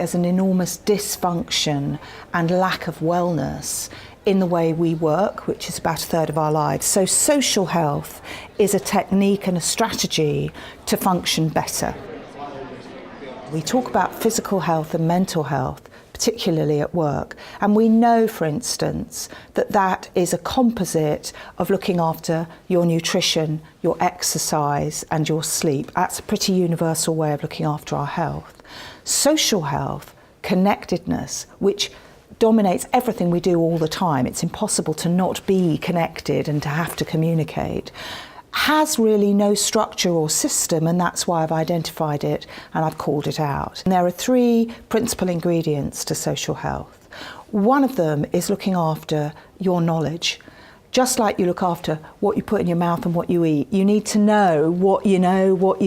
there's an enormous dysfunction and lack of wellness in the way we work, which is about a third of our lives. So social health is a technique and a strategy to function better. We talk about physical health and mental health, particularly at work, and we know, for instance, that that is a composite of looking after your nutrition, your exercise and your sleep. That's a pretty universal way of looking after our health. Social health, connectedness, which dominates everything we do all the time. It's impossible to not be connected and to have to communicate, has really no structure or system, and that's why I've identified it and I've called it out. And there are three principal ingredients to social health. One of them is looking after your knowledge. Just like you look after what you put in your mouth and what you eat, you need to know, what you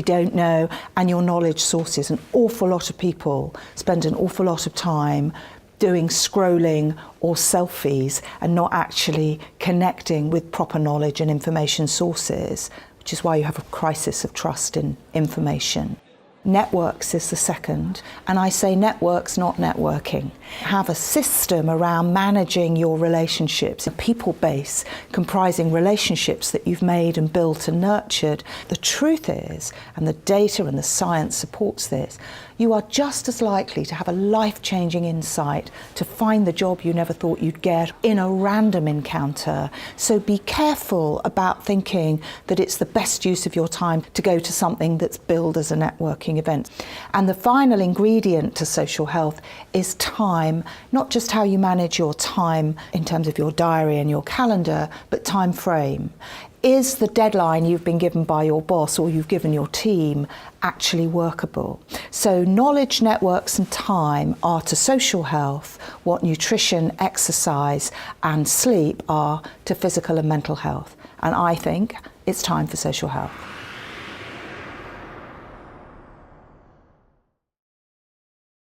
don't know, and your knowledge sources. An awful lot of people spend an awful lot of time doing scrolling or selfies and not actually connecting with proper knowledge and information sources, which is why you have a crisis of trust in information. Networks is the second, and I say networks, not networking. Have a system around managing your relationships, a people base comprising relationships that you've made and built and nurtured. The truth is, and the data and the science supports this, you are just as likely to have a life-changing insight to find the job you never thought you'd get in a random encounter. So be careful about thinking that it's the best use of your time to go to something that's billed as a networking event. And the final ingredient to social health is time, not just how you manage your time in terms of your diary and your calendar, but time frame. Is the deadline you've been given by your boss or you've given your team actually workable? So knowledge, networks and time are to social health what nutrition, exercise and sleep are to physical and mental health. And I think it's time for social health.